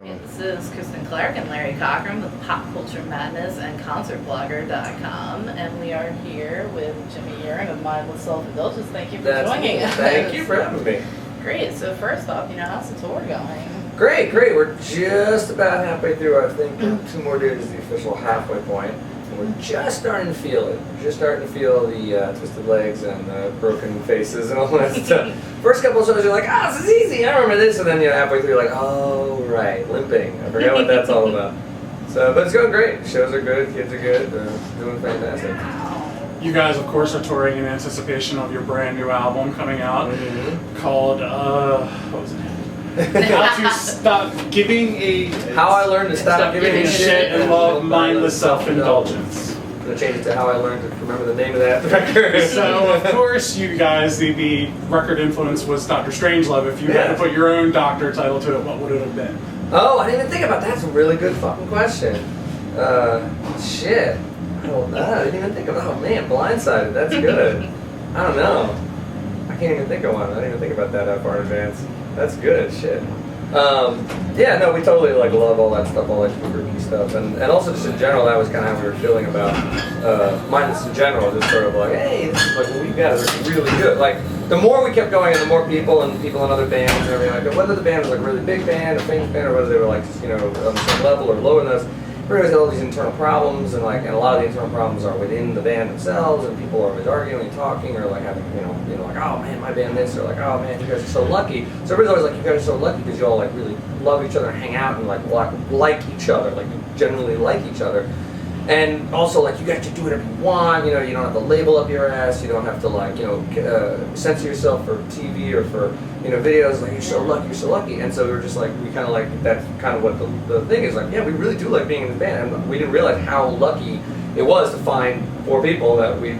This is Kristyn, Clarke, and Larry Cochran with Pop Culture Madness and ConcertBlogger.com, and we are here with Jimmy Urine of Mindless Self-Indulgence. Thank you for joining us. Thank you for having me. Great. So first off, how's the tour going? Great. We're just about halfway through. I think 2 more days is the official halfway point. And we're just starting to feel it. We're just starting to feel the twisted legs and broken faces and all that stuff. First couple of shows, you're like, this is easy. I remember this. And then halfway through, you're like, oh, right, limping. I forgot what that's all about. So, but it's going great. Shows are good. Kids are good. Doing fantastic. You guys, of course, are touring in anticipation of your brand new album coming out called, what was it? How to Stop Giving a... How I Learned to Stop Giving a Shit and Love Mindless Self-Indulgence. I'm going to change it to How I Learned to Remember the Name of that record. So, of course, you guys, the record influence was Dr. Strangelove. If you had to put your own doctor title to it, what would it have been? Oh, I didn't even think about that. That's a really good fucking question. Shit. I didn't even think about. Oh man, Blindsided. That's good. I don't know. I can't even think of one. I didn't even think about that far in advance. That's good. Shit. Yeah, no, we totally love all that stuff, all that spooky stuff, and also just in general, that was kind of how we were feeling about Mindless in general. Just sort of like, hey, this is what we got is really good. Like the more we kept going, and the more people in other bands and everything like that. Whether the band was like a really big band, a famous band, or whether they were like just, on the same level or lower than us. We always had all these internal problems, and a lot of the internal problems are within the band themselves, and people are always arguing and talking, or like having, being like, oh man, my band this, or like, oh man, you guys are so lucky. So everybody's always like, you guys are so lucky because you all like really love each other and hang out and like each other, like you genuinely like each other. And also, like, you get to do whatever you want, you don't have to label up your ass, you don't have to, like, censor yourself for TV or for, videos, like, you're so lucky. And so we were just like, we kind of like, that's kind of what the thing is, like, yeah, we really do like being in the band. And we didn't realize how lucky it was to find 4 people that we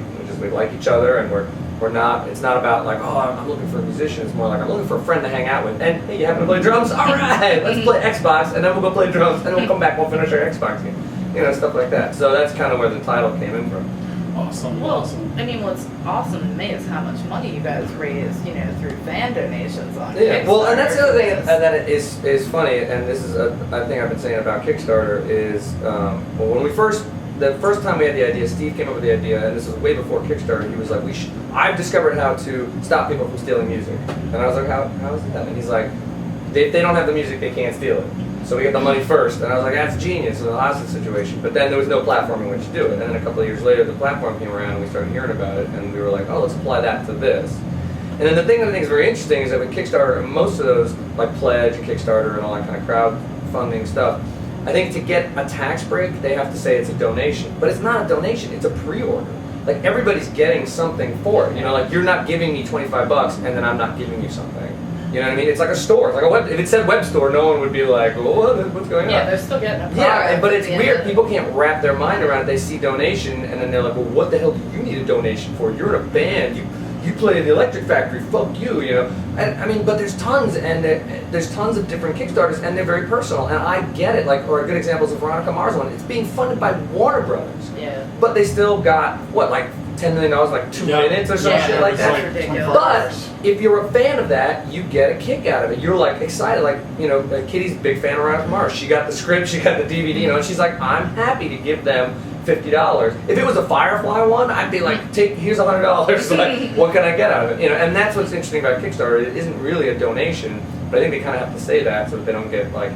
like each other, and we're not, it's not about like, oh, I'm looking for a musician. It's more like, I'm looking for a friend to hang out with. And, hey, you happen to play drums? All right, let's play Xbox, and then we'll go play drums, and then we'll come back, we'll finish our Xbox game. Stuff like that. So that's kind of where the title came in from. Awesome. Well, awesome. I mean, what's awesome to me is how much money you guys raise, through fan donations on Kickstarter. Kickstarter. Well, and that's the other thing that is funny, and this is a thing I've been saying about Kickstarter is, when the first time we had the idea, Steve came up with the idea, and this was way before Kickstarter. He was like, I've discovered how to stop people from stealing music. And I was like, how is that? And he's like, if they don't have the music, they can't steal it. So we get the money first, and I was like, that's genius in the last situation. But then there was no platform in which to do it. And then a couple of years later, the platform came around, and we started hearing about it, and we were like, oh, let's apply that to this. And then the thing that I think is very interesting is that with Kickstarter, and most of those, like Pledge and Kickstarter and all that kind of crowdfunding stuff, I think to get a tax break, they have to say it's a donation. But it's not a donation, it's a pre-order. Like, everybody's getting something for it. Like, you're not giving me $25, and then I'm not giving you something. You know what I mean? It's like a store. It's like a web. If it said web store, no one would be like, well, what's going on? Yeah, they're still getting a product. Yeah, but it's weird. People can't wrap their mind around it. They see donation, and then they're like, well, what the hell do you need a donation for? You're in a band. You play in the Electric Factory. Fuck you, And I mean, but there's tons, and there's tons of different Kickstarters, and they're very personal. And I get it. Like, or a good example is the Veronica Mars one. It's being funded by Warner Brothers. Yeah. But they still got like $10 million, like 2 minutes or some shit like that. That's ridiculous. But if you're a fan of that, you get a kick out of it. You're like excited, like Kitty's a big fan of Veronica Mars. She got the script, she got the DVD, and she's like, I'm happy to give them $50. If it was a Firefly one, I'd be like, here's $100. Like, what can I get out of it? And that's what's interesting about Kickstarter. It isn't really a donation, but I think they kind of have to say that so that they don't get like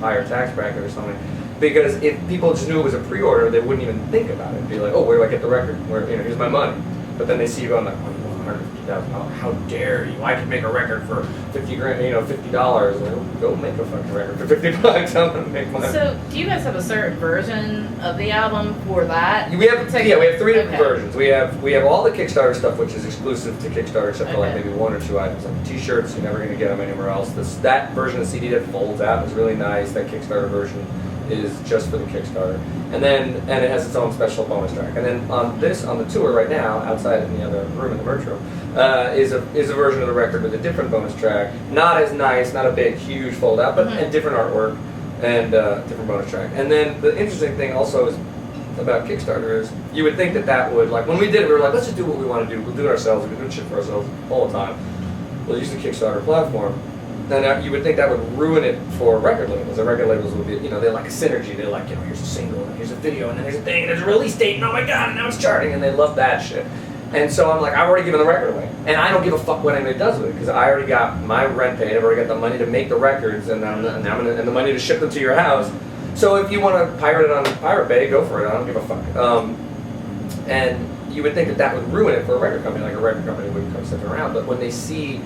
higher tax bracket or something. Because if people just knew it was a pre-order, they wouldn't even think about it. It'd be like, oh, where do I get the record? Here's my money. But then they see you going like, $150,000. How dare you? I could make a record for $50,000. Like, go make a fucking record for $50. I'm gonna make money. So, do you guys have a certain version of the album for that? We have 3 different versions. We have all the Kickstarter stuff, which is exclusive to Kickstarter, except for like maybe 1 or 2 items, like T-shirts. You're never gonna get them anywhere else. That version of the CD that folds out is really nice. That Kickstarter version is just for the Kickstarter, and it has its own special bonus track. And then on the tour right now, outside in the other room in the merch room, is a version of the record with a different bonus track, not as nice, not a big huge fold out, but a different artwork and different bonus track. And then the interesting thing also is about Kickstarter is you would think that would, like, when we did it, we were like, let's just do what we want to do. We'll do it ourselves. We've been doing shit for ourselves all the time. We'll use the Kickstarter platform. then you would think that would ruin it for record labels. The record labels would be, they're like a synergy. They're like, here's a single, and here's a video, and then there's a thing, and there's a release date, and oh my god, and now it's charting, and they love that shit. And so I'm like, I've already given the record away, and I don't give a fuck what anybody does with it because I already got my rent paid. I've already got the money to make the records, and and the money to ship them to your house. So if you want to pirate it on Pirate Bay, go for it. I don't give a fuck. And you would think that would ruin it for a record company. Like a record company wouldn't come sitting around, but when they see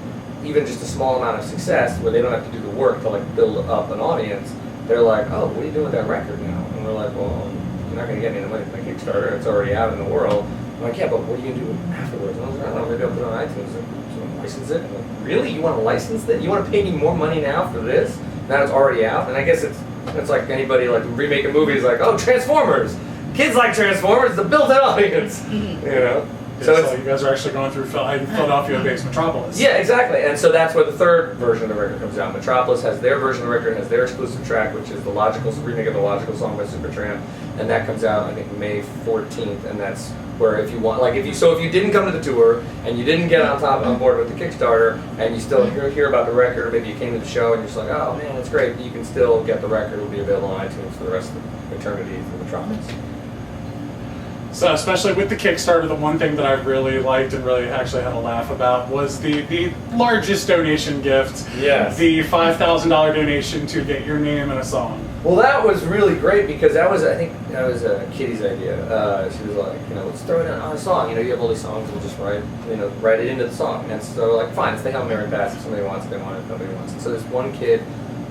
even just a small amount of success, where they don't have to do the work to like build up an audience, they're like, oh, what are you doing with that record now? And we're like, well, you're not going to get any of the money from the Kickstarter. It's already out in the world. I'm like, yeah, but what are you going to do afterwards? And I was like, I don't know, maybe I'll put it on iTunes and license it. I'm like, really? You want to license it? You want to pay me more money now for this? Now it's already out? And I guess it's like anybody like remake a movie is like, oh, Transformers. Kids like Transformers, the built-in audience. So you guys are actually going through Philadelphia-based Metropolis. Yeah, exactly. And so that's where the third version of the record comes out. Metropolis has their version of the record, has their exclusive track, which is the remake of the Logical song by Supertramp, and that comes out I think May 14th. And that's where if you want, if you didn't come to the tour and you didn't get on board with the Kickstarter, and you still hear about the record, or maybe you came to the show and you're just like, oh man, that's great. You can still get the record. It'll be available on iTunes for the rest of eternity for Metropolis. So especially with the Kickstarter, the one thing that I really liked and really actually had a laugh about was the largest donation gift. Yes. The $5,000 donation to get your name in a song. Well, that was really great because I think that was Kitty's idea. She was like, let's throw it on a song. You have all these songs, we'll just write it into the song. And so like, fine, it's the Hail Mary pass. If somebody wants it, they want it. If nobody wants it. So this one kid,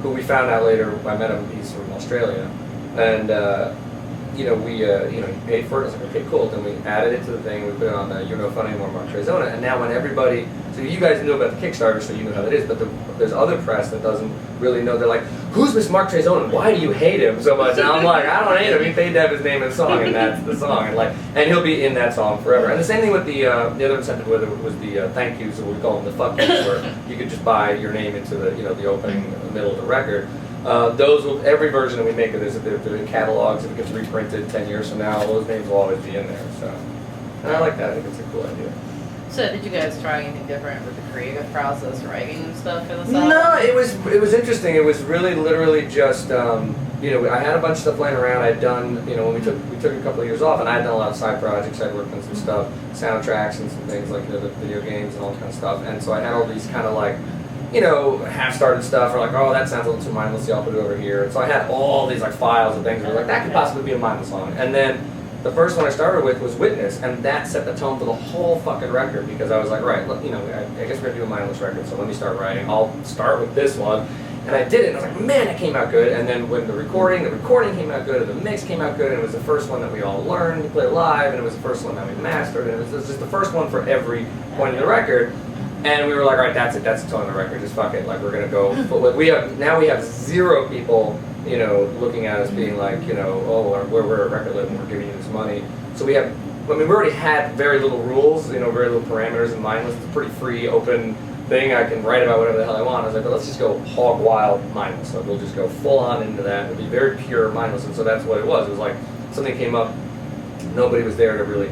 who we found out later, I met him. He's from Australia, and he paid for it. I was like, okay, cool. Then we added it to the thing. We put it on the You're No Fun Anymore, Mark Trezona. And now when everybody, so you guys knew about the Kickstarter, so you know how that is, but there's other press that doesn't really know. They're like, who's this Mark Trezona? Why do you hate him so much? And I'm like, I don't hate him. He paid to have his name in the song, and that's the song. And he'll be in that song forever. And the same thing with the other incentive with it was the thank yous, or we call them the fuck yous, where you could just buy your name into the opening, the middle of the record. Every version that we make of this, if they're in catalogs, if it gets reprinted 10 years from now, those names will always be in there. So, and I like that. I think it's a cool idea. So, did you guys try anything different with the creative process, writing and stuff for this album? No, it was interesting. It was really literally just I had a bunch of stuff laying around. I'd done when we took a couple of years off, and I had done a lot of side projects. I'd worked on some stuff, soundtracks and some things like the video games and all that kind of stuff. And so I had all these kind of like half-started stuff, or like, oh, that sounds a little too mindless, I'll put it over here. And so I had all these like files and things that were like, that could possibly be a mindless song. And then the first one I started with was Witness, and that set the tone for the whole fucking record, because I was like, right, look, I guess we're gonna do a mindless record, so let me start writing. I'll start with this one. And I did it, and I was like, man, it came out good. And then when the recording came out good, and the mix came out good, and it was the first one that we all learned to play live, and it was the first one that we mastered, and it was just the first one for every point of the record. And we were like, all right, that's it. That's the tone of the record. Just fuck it. Like, we're gonna go. But we have 0 people, looking at us being like, oh, we're a record label. We're giving you this money. So we already had very little rules, very little parameters in Mindless. It's a pretty free, open thing. I can write about whatever the hell I want. I was like, well, let's just go hog wild Mindless. So we'll just go full on into that. It'll be very pure Mindless. And so that's what it was. It was like something came up. Nobody was there to really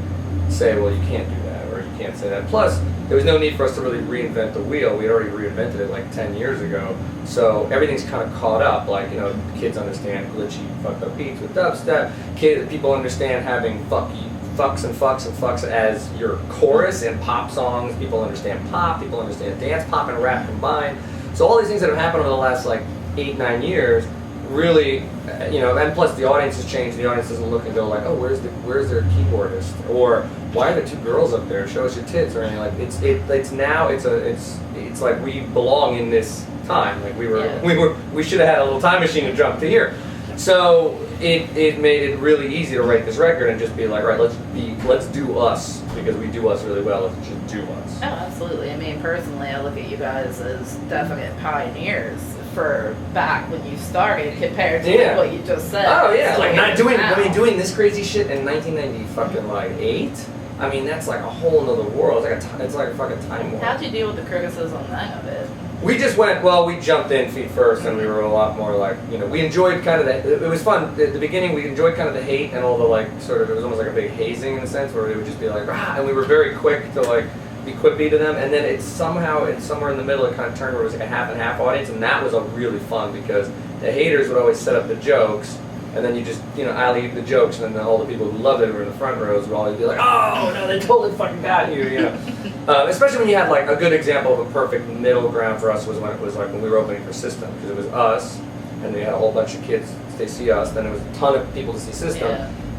say, well, you can't do that, or you can't say that. Plus, there was no need for us to really reinvent the wheel. We had already reinvented it like 10 years ago. So everything's kind of caught up. Like, kids understand glitchy, fucked up beats with dubstep. People understand having fucks and fucks as your chorus in pop songs. People understand pop. People understand dance, pop, and rap combined. So all these things that have happened over the last like 8-9 years really, and plus the audience has changed. The audience doesn't look and go like, oh, where's their keyboardist, or why are there 2 girls up there? Show us your tits, or anything. Like it's like we belong in this time. Like we should have had a little time machine to jump to here. So it made it really easy to write this record and just be like, right, let's do us, because we do us really well. Let's just do us. Oh, absolutely. I mean, personally, I look at you guys as definite pioneers for back when you started compared to what you just said. Oh yeah, like not doing. I mean, doing this crazy shit in 1998. I mean, that's like a whole nother world. It's like a fucking time warp. How'd you deal with the criticism then of it? We just we jumped in feet first, and we were a lot more like, we enjoyed kind of it was fun. At the beginning, we enjoyed kind of the hate and all the like, sort of, it was almost like a big hazing in a sense, where it would just be like, and we were very quick to like, be quippy to them, and then it's somewhere in the middle it kind of turned where it was like a half and half audience, and that was a really fun because the haters would always set up the jokes, and then you just, alley the jokes, and then all the people who loved it who were in the front rows would always be like, oh, no, they totally fucking got you, Especially when you had, like, a good example of a perfect middle ground for us was when it was, like, when we were opening for System, because it was us, and we had a whole bunch of kids to see us, then there was a ton of people to see System,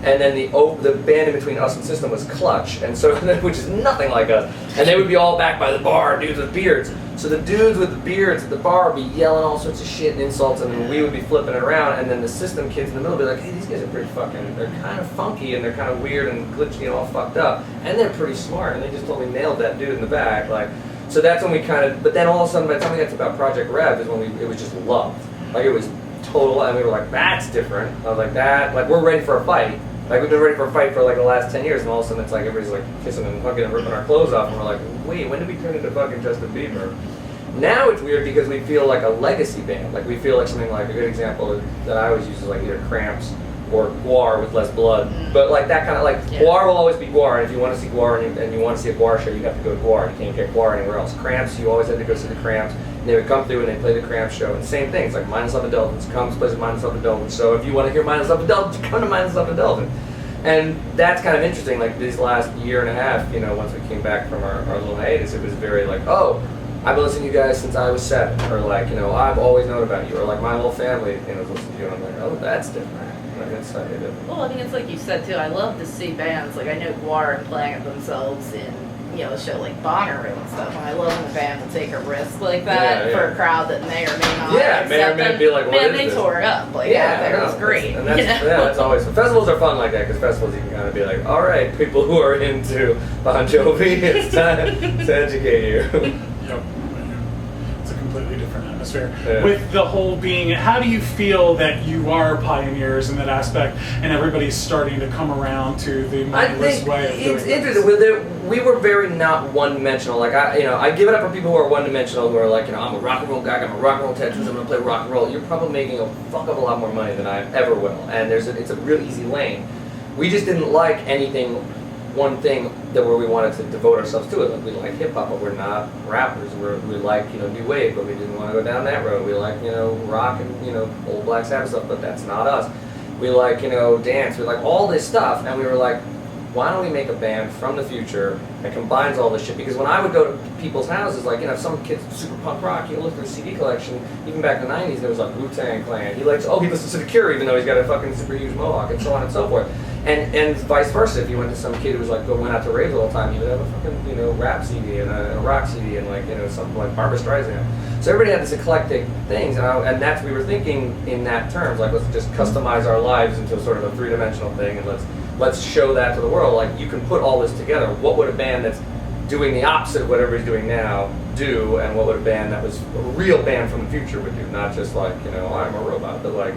and then the band in between us and System was Clutch, and so, which is nothing like us, and they would be all back by the bar, dudes with beards. So the dudes with the beards at the bar would be yelling all sorts of shit and insults, and then we would be flipping it around, and then the System kids in the middle would be like, hey, these guys are pretty fucking, they're kind of funky, and they're kind of weird and glitchy and all fucked up, and they're pretty smart, and they just totally nailed that dude in the back, like, so that's when we kind of, but then all of a sudden, by the time we got to about Project Rev, is when it was just loved. Like, it was total, and we were like, that's different. I was like, we're ready for a fight. Like, we've been ready for a fight for like the last 10 years, and all of a sudden it's like everybody's like kissing and hugging and ripping our clothes off, and we're like, wait, when did we turn into fucking Justin Bieber? Now it's weird because we feel like a legacy band. Like, we feel like something like, a good example that I always use is like either Cramps or Guar with less blood. But like that kind of, like, Guar will always be Guar, and if you want to see Guar and you want to see a Guar show, you have to go to Guar. You can't get Guar anywhere else. Cramps, you always had to go see the Cramps. And they would come through and they play the Cramps show. And same things, like Mindless Love Indulgence comes, plays Mindless Love Indulgence. So if you want to hear Mindless Love Indulgence, come to Mindless Love Indulgence. And that's kind of interesting, like these last year and a half, once we came back from our little hiatus, it was very like, oh, I've been listening to you guys since I was 7, or like, I've always known about you, or like my whole family, was listening to you, and I'm like, oh, that's different. Like, it's slightly different. Well, I think it's like you said too, I love to see bands, like I know Guar playing it themselves in, a show like Bonnaroo and stuff, and I love when a band will take a risk like that for a crowd that may or may not may or may be like, what is they this? tore it up, like, it was great. And that's always, festivals are fun like that, because festivals you can kind of be like, all right, people who are into Bon Jovi, it's time to educate you. Yep. It's a completely different atmosphere. Yeah. With the whole being, how do you feel that you are pioneers in that aspect, and everybody's starting to come around to the mindless way of doing it's interesting. We were very not one-dimensional. Like, I give it up for people who are one-dimensional, who are like, I'm a rock and roll guy, I'm a rock and roll tattoos, I'm gonna play rock and roll. You're probably making a fuck of a lot more money than I ever will, and it's a real easy lane. We just didn't like anything, one thing where we wanted to devote ourselves to it. Like, we like hip hop, but we're not rappers. We like new wave, but we didn't want to go down that road. We like rock and old Black Sabbath stuff, but that's not us. We like dance. We like all this stuff, and we were like, why don't we make a band from the future that combines all this shit? Because when I would go to people's houses, like, some kids super punk rock, look at their CD collection, even back in the 90s, there was like Wu-Tang Clan. He listens to The Cure, even though he's got a fucking super huge mohawk, and so on and so forth. And vice versa, if you went to some kid who was like, went out to raves all the time, he would have a fucking, rap CD and a rock CD and like, something like Barbra Streisand. So everybody had this eclectic things, and that's, we were thinking in that terms, like, let's just customize our lives into sort of a three-dimensional thing, and let's show that to the world. Like, you can put all this together. What would a band that's doing the opposite of what everybody's doing now do, and what would a band that was a real band from the future would do? Not just like, I'm a robot, but like,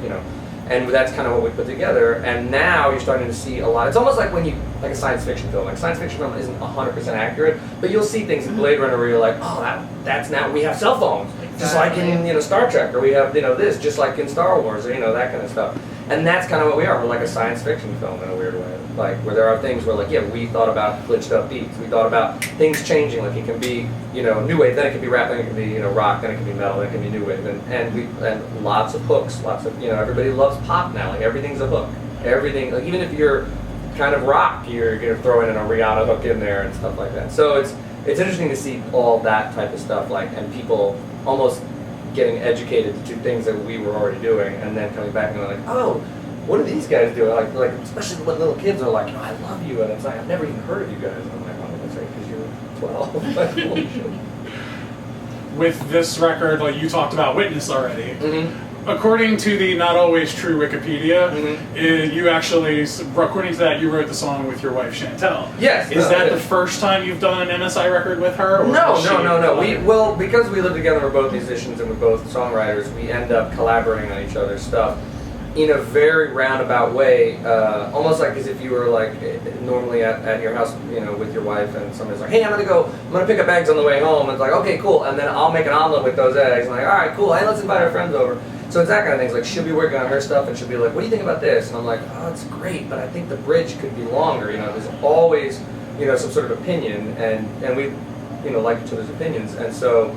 and that's kind of what we put together. And now you're starting to see a lot. It's almost like when like a science fiction film. Like, a science fiction film isn't 100% accurate, but you'll see things in Blade Runner where you're like, oh, that's now, we have cell phones. Exactly. Just like in, Star Trek, or we have, this, just like in Star Wars, or, that kind of stuff. And that's kind of what we are. We're like a science fiction film in a weird way. Like, where there are things where, like, we thought about glitched up beats. We thought about things changing. Like, it can be, new wave, then it can be rap, then it can be, rock, then it can be metal, then it can be new wave. And lots of hooks, lots of, everybody loves pop now. Like, everything's a hook. Everything, like, even if you're kind of rock, you're going to throw in a Rihanna hook in there and stuff like that. So it's interesting to see all that type of stuff, like, and people almost getting educated to things that we were already doing, and then coming back and going like, oh, what are these guys doing? Like especially when little kids are like, I love you, and it's like, I've never even heard of you guys. And I'm like, oh, that's right, because you're 12. Like, holy shit. With this record, like you talked about Witness already. Mm-hmm. According to the not always true Wikipedia, mm-hmm. You actually, according to that, you wrote the song with your wife Chantel. Yes. Is that the first time you've done an MSI record with her? Or No. Because we live together, we're both musicians and we're both songwriters, we end up collaborating on each other's stuff in a very roundabout way, almost like as if you were like normally at your house, with your wife, and somebody's like, hey, I'm gonna pick up eggs on the way home. And it's like, okay, cool. And then I'll make an omelet with those eggs. And like, all right, cool. Hey, let's invite our friends over. So it's that kind of thing. It's like, she'll be working on her stuff, and she'll be like, what do you think about this? And I'm like, oh, it's great, but I think the bridge could be longer. There's always, some sort of opinion, and we like each other's opinions. And so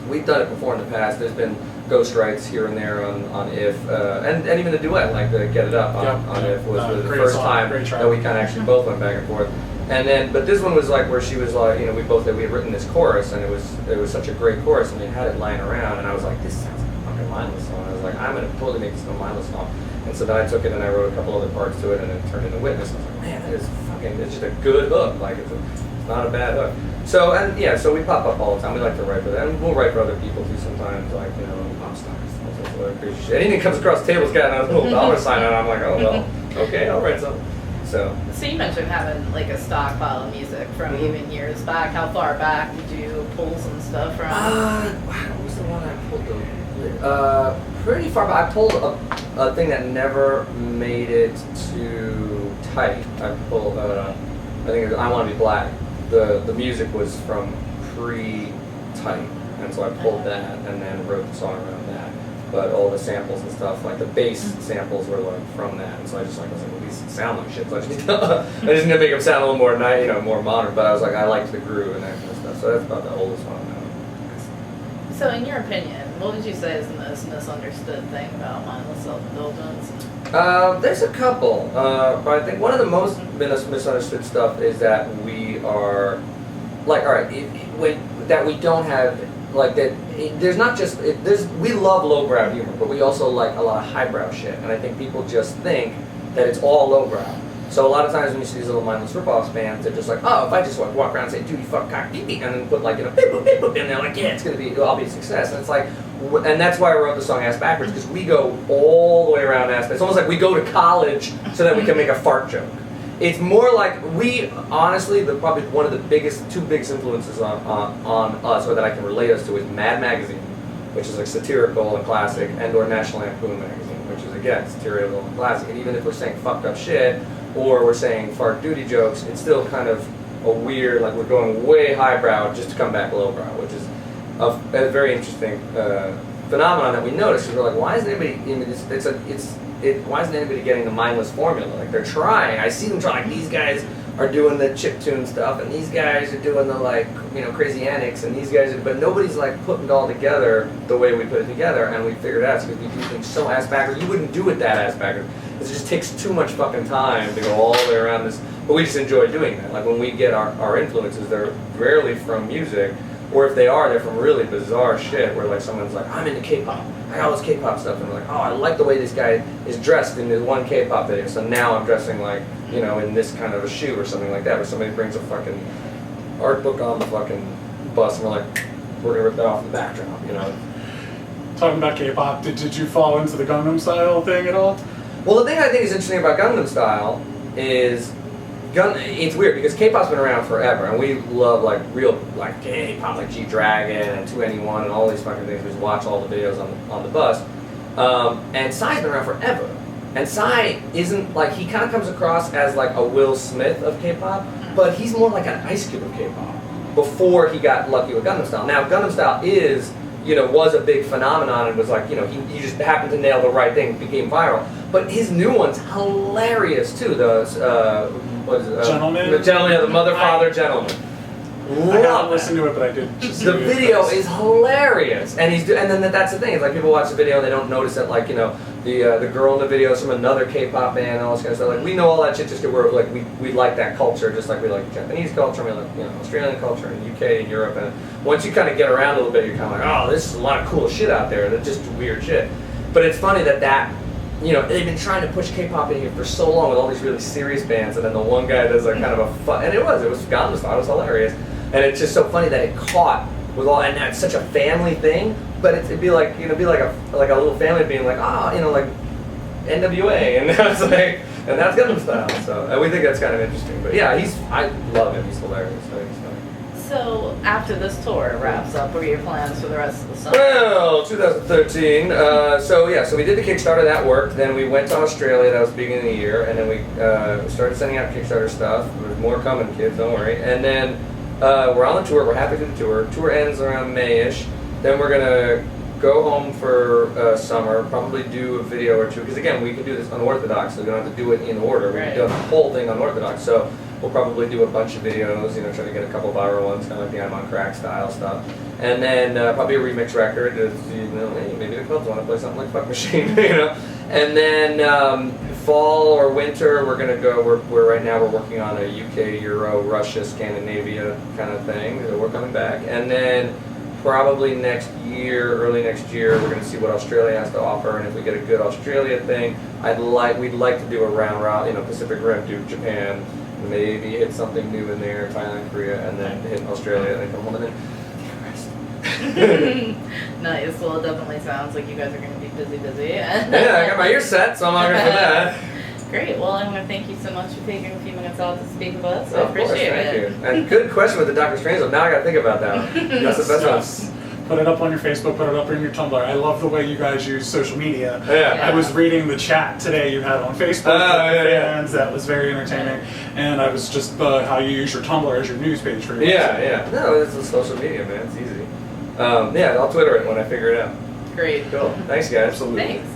we've done it before in the past. There's been ghost writes here and there on If, and even the duet, like the Get It Up on If was the first time that we kind of actually both went back and forth. And then, but this one was like where she was like, we had written this chorus, and it was such a great chorus, and we had it lying around, and I was like, this sounds like a fucking Mindless song. I was like, I'm gonna totally make this a Mindless song. And so then I took it and I wrote a couple other parts to it, and it turned into Witness. I was like, man, that is it's just a good hook. Like it's not a bad hook. So so we pop up all the time. We like to write for them, and we'll write for other people too sometimes, like pop stars. Crazy shit. Anything comes across the table's got a little dollar sign on it. I'm like, oh well, okay, I'll write something. So you mentioned having like a stockpile of music from even years back. How far back did you pull some stuff from? What was the one I pulled? Pretty far back. I pulled a thing that never made it to tight. I pulled. I think it was I Want to Be Black. The music was from pre-tight, and so I pulled that and then wrote the song around that. But all the samples and stuff, like the bass samples, were like from that, and so I was like, well, these sound like shit. So I just need to make them sound a little more more modern. But I was like, I liked the groove and that kind of stuff. So that's about the oldest one. So, in your opinion, what would you say is the most misunderstood thing about mindless self-indulgence? There's a couple, but I think one of the most misunderstood stuff is that we are like, all right, that we don't have. Like that, there's not just we love lowbrow humor, but we also like a lot of highbrow shit. And I think people just think that it's all lowbrow. So a lot of times when you see these little mindless ripoffs bands, they're just like, oh, if I just walk around and say, dude, you fuck cock, beep, beep, and then put like beep, boop, beep, boop, and they're like, yeah, I'll be a success. And it's like, and that's why I wrote the song Ass Backwards, because we go all the way around ass. It's almost like we go to college so that we can make a fart joke. It's more like we, honestly, probably one of the two biggest influences on us, or that I can relate us to, is Mad Magazine, which is like satirical and classic, and/or National Lampoon Magazine, which is again satirical and classic. And even if we're saying fucked up shit, or we're saying fart duty jokes, it's still kind of a weird, like we're going way highbrow just to come back lowbrow, which is a very interesting phenomenon that we notice. Because we're like, why isn't anybody? Why isn't anybody getting the mindless formula? Like they're trying. I see them trying. Like, these guys are doing the chiptune stuff, and these guys are doing the crazy antics, and these guys, but nobody's like putting it all together the way we put it together. And we figured out because we do things so ass backwards. You wouldn't do it that ass backwards. It just takes too much fucking time to go all the way around this. But we just enjoy doing that. Like when we get our influences, they're rarely from music, or if they are, they're from really bizarre shit. Where like someone's like, I'm into K-pop. I got all this K-pop stuff, and we're like, oh, I like the way this guy is dressed in this one K-pop video. So now I'm dressing like, in this kind of a shoe or something like that. Where somebody brings a fucking art book on the fucking bus, and we're like, we're gonna rip that off the backdrop, Talking about K-pop, did you fall into the Gangnam Style thing at all? Well, the thing I think is interesting about Gangnam Style is it's weird because K-pop's been around forever, and we love real K-pop, like G-Dragon and 2NE1 and all these fucking things. We just watch all the videos on the bus. And Psy's been around forever. And Psy isn't he kind of comes across as like a Will Smith of K-pop, but he's more like an Ice Cube of K-pop before he got lucky with Gangnam Style. Now Gangnam Style was a big phenomenon and was he just happened to nail the right thing, became viral. But his new one's hilarious too. Gentleman? The Gentleman, the Mother, Father, Gentleman. I haven't listened to it, but I did. The video is hilarious, and then that's the thing. It's like people watch the video and they don't notice that the girl in the video is from another K-pop band and all this kind of stuff. Like we know all that shit just because we like that culture, just like we like Japanese culture, we like Australian culture, and UK and Europe. And once you kind of get around a little bit, you're kind of like, oh, this is a lot of cool shit out there. That's just weird shit. But it's funny that they've been trying to push K-pop in here for so long with all these really serious bands, and then the one guy does kind of a fun, and it was Gangnam Style. It was hilarious. And it's just so funny that it caught with all, and it's such a family thing. But it'd be like a little family being like, like NWA, and that's and that's Gangnam Style. So and we think that's kind of interesting. But yeah, I love him. He's hilarious. I think he's funny. So after this tour wraps up, what are your plans for the rest of the summer? Well, 2013. So we did the Kickstarter. That worked. Then we went to Australia. That was the beginning of the year, and then we started sending out Kickstarter stuff. There's more coming, kids. Don't worry. And then we're on the tour. We're happy to do the tour. Tour ends around May-ish. Then we're gonna go home for summer, probably do a video or two, because again, we can do this unorthodox, so we don't have to do it in order. We can do the whole thing unorthodox. So we'll probably do a bunch of videos, you know, try to get a couple viral ones, kind of like the I'm on Crack style stuff. And then probably a remix record, you know, hey, maybe the clubs want to play something like Fuck Machine, you know. And then fall or winter, we're gonna go. We're right now we're working on a UK, Euro, Russia, Scandinavia kind of thing. So we're coming back, and then probably next year, early next year, we're gonna see what Australia has to offer, and if we get a good Australia thing, we'd like to do a round, you know, Pacific Rim, do Japan, maybe hit something new in there, Thailand, Korea, and then hit Australia, and then come home and then. Nice. Well, it definitely sounds like you guys are going to be busy. Yeah, I got my ears set, so I'm all good for that. Great. Well, I want to thank you so much for taking a few minutes out to speak with us. I Of course, appreciate thank it. you. And good question with the Dr. Strange one. Now I got to think about that one. That's the best one. Put it up on your Facebook, put it up on your Tumblr. I love the way you guys use social media. Yeah. I was reading the chat today you had on Facebook with the fans. That was very entertaining. And I was just how you use your Tumblr as your news page for you. Yeah. No, it's a social media, man. It's easy. Yeah, I'll Twitter it when I figure it out. Great. Cool. Thanks, guys. Absolutely. Thanks.